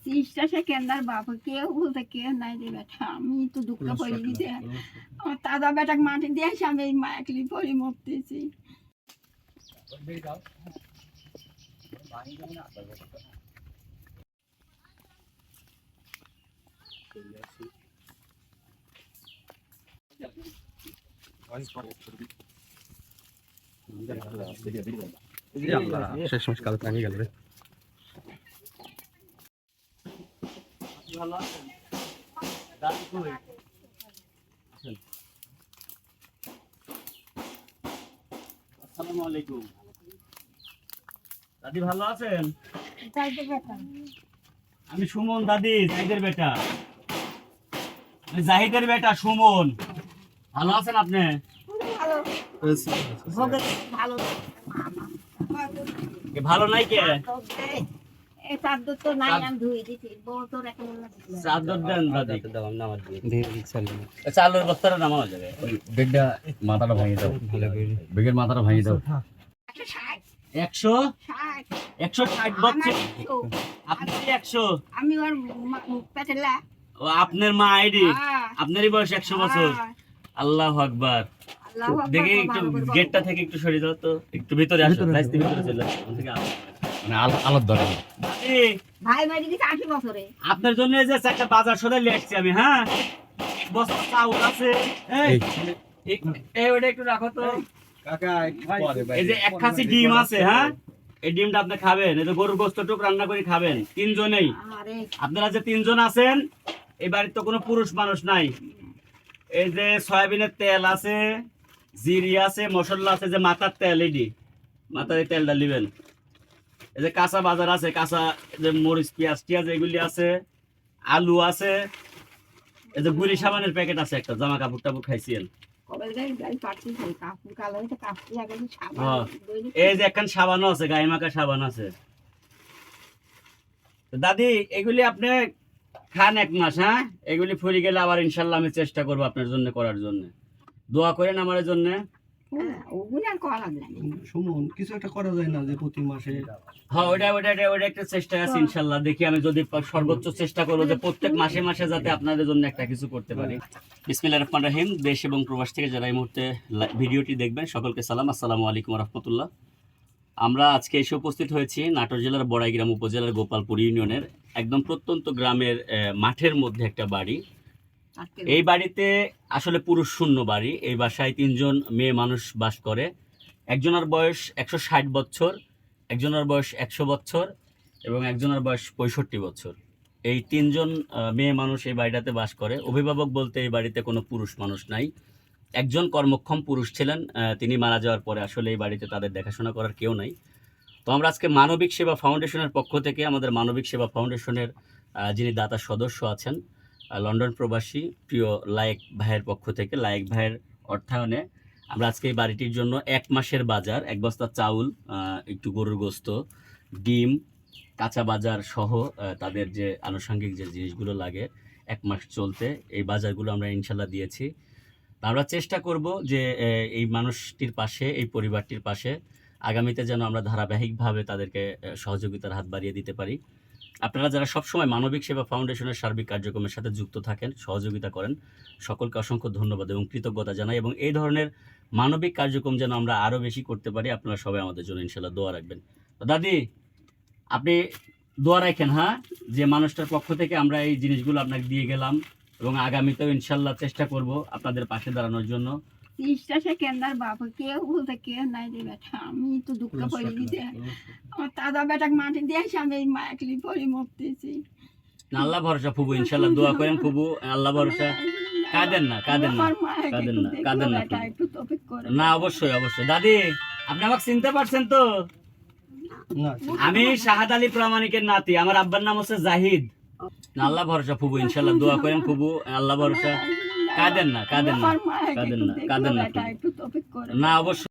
চিজটা সে কেন্দার বাপ কেউ বলতে কেউ নাই রে বেটা আমি তো দুঃখ পড়ে দিতে আমার দাদা বেটাকে মাটি দিয়ে এসে আমি এই মায়াকলি পরি মরতেছি। শেষমেশ কাল প্রাণী গেল রে। আসসালামু আলাইকুম। দাদি ভালো আছেন? আমি সুমন দাদি, জাহিদের বেটা। আমি জাহিদের বেটা সুমন। ভালো আছেন আপনি? ভালো নাই কে? চাদর দেন দাদি। চালের বস্তাটা নামানো যাবে। বেগটা মাথাটা ভাঙিয়ে দাও, বেগের মাথাটা ভাঙিয়ে দাও। 160 বছর আপনি 100 আমি ওর পেটেলা ও আপনার মা আইডি আপনারই বয়স 100 বছর। আল্লাহু আকবার। দেখি একটু গেটটা থেকে একটু সরে যাও তো, একটু ভিতরে আসো, রাস্তার ভিতরে চলে আসো। মানে আলাদ ধরে ভাই মারি দিকে 80 বছরে আপনার জন্য এই যে একটা বাজার সদাই নিয়ে আসছি আমি। হ্যাঁ, বস্তা চাউল আছে। এই ওটা একটু রাখো তো কাকা। এই যে এক খাসি ডিম আছে। হ্যাঁ, এই ডিমটা আপনি খাবেন। এই যে গরুর গোশত টুক রান্না করে খাবেন তিনজনেই। আপনারা যে তিনজন আছেন এই বাড়ির তো কোনো পুরুষ মানুষ নাই। এই যে সয়াবিনের তেল আছে, জিরি আছে, মশলা আছে, যে মাথার তেল, এডি মাথার এই তেলটা নেবেন। এই যে কাঁচা বাজার আছে, কাঁচা যে মরিচ পেঁয়াজ টিয়াজ এগুলি আছে, আলু আছে। এই যে গুলি সাবানের প্যাকেট আছে একটা, জামা কাপড় টাপড় খাইছিলেন। এই যে একখান সাবানও আছে, গায়ে মাখা সাবান আছে। দাদি এগুলি আপনি খান 1 মাস। হ্যাঁ, এগুলি ফুরি গেলে আবার ইনশাল্লাহ আমি চেষ্টা করবো আপনার জন্য করার জন্য। দোয়া করেন আমার জন্য। সুমন, কিছু একটা করা যায় না যে প্রতি মাসে? হ্যাঁ, ওটা একটা চেষ্টা আছে ইনশাল্লাহ। দেখি আমি যদি সর্বোচ্চ চেষ্টা করবো যে প্রত্যেক মাসে মাসে যাতে আপনাদের জন্য একটা কিছু করতে পারি। বিসমিল্লাহির রহমানির রহিম। দেশ এবং প্রবাস থেকে যারা এই মুহূর্তে ভিডিওটি দেখবেন সকলকে সালাম, আসসালামু আলাইকুম রহমতুল্লাহ। আমরা আজকে এসে উপস্থিত হয়েছি নাটোর জেলার বড়াইগ্রাম উপজেলার গোপালপুর ইউনিয়নের একদম প্রত্যন্ত গ্রামের মাঠের মধ্যে একটা বাড়ি। এই বাড়িতে আসলে পুরুষ শূন্য বাড়ি। এই বাসায় 3 জন মেয়ে মানুষ বাস করে। একজনের বয়স 160 বছর, একজনের বয়স 100 বছর এবং একজনের বয়স 65 বছর। এই 3 জন মেয়ে মানুষ এই বাড়িটাতে বাস করে। অভিভাবক বলতে এই বাড়িতে কোনো পুরুষ মানুষ নাই। একজন কর্মক্ষম পুরুষ ছিলেন, তিনি মারা যাওয়ার পরে আসলে এই বাড়িতে তাদের দেখাশোনা করার কেউ নাই। তো আমরা আজকে মানবিক সেবা ফাউন্ডেশনের পক্ষ থেকে, আমাদের মানবিক সেবা ফাউন্ডেশনের যিনি দাতা সদস্য আছেন, লন্ডন প্রবাসী প্রিয় লায়েক ভাইয়ের পক্ষ থেকে, লায়েক ভাইয়ের অর্থায়নে আমরা আজকে এই বাড়িটির জন্য 1 মাসের বাজার, 1 বস্তা চাউল, একটু গরুর গোশত, ডিম, কাঁচা বাজার সহ তাদের যে আনুষঙ্গিক যে জিনিসগুলো লাগে 1 মাস চলতে, এই বাজারগুলো আমরা ইনশাল্লাহ দিয়েছি। আমরা চেষ্টা করব যে এই মানুষটির পাশে, এই পরিবারটির পাশে আগামীতে যেন আমরা ধারাবাহিকভাবে তাদেরকে সহযোগিতার হাত বাড়িয়ে দিতে পারি। আপনারা যারা সবসময় মানবিক সেবা ফাউন্ডেশনের সার্বিক কার্যক্রমের সাথে যুক্ত থাকেন, সহযোগিতা করেন, সকলকে অসংখ্য ধন্যবাদ এবং কৃতজ্ঞতা জানাই। এবং এই ধরনের মানবিক কার্যক্রম যেন আমরা আরও বেশি করতে পারি, আপনারা সবাই আমাদের জন্য ইনশাল্লাহ দোয়া রাখবেন। দাদি আপনি দোয়া রাখেন। হ্যাঁ, যে মানুষটার পক্ষ থেকে আমরা এই জিনিসগুলো আপনাকে দিয়ে গেলাম এবং আগামীতেও ইনশাল্লাহ চেষ্টা করব আপনাদের পাশে দাঁড়ানোর জন্য। চিজটা সে কেন্দার বাপ কেউ বলতে কেউ নাই রে বেটা আমি তো দুঃখ পড়ে দিতে আমার দাদা বেটাকে মাটি দিয়ে এসে আমি এই মায়াকলি পরি মরতেছি। আল্লাহ ভরসা ফুবু, ইনশাল্লাহ দোয়া করেন ফুবু, আল্লাহ ভরসা। কাঁদেন না, কাঁদেন না, কাঁদেন না, কাঁদেন না। না, অবশ্যই অবশ্যই। দাদি আপনি আমাকে চিনতে পারছেন তো? আমি শাহাদ আলী প্রামাণিকের নাতি, আমার আব্বার নাম হচ্ছে জাহিদ। আল্লাহ ভরসা ফুবু, ইনশাল্লাহ দোয়া করেন ফুবু, আল্লাহ ভরসা। কাঁদেন না, কাঁদেন না, কাঁদেন না, কাঁদেন না। না, অবশ্যই।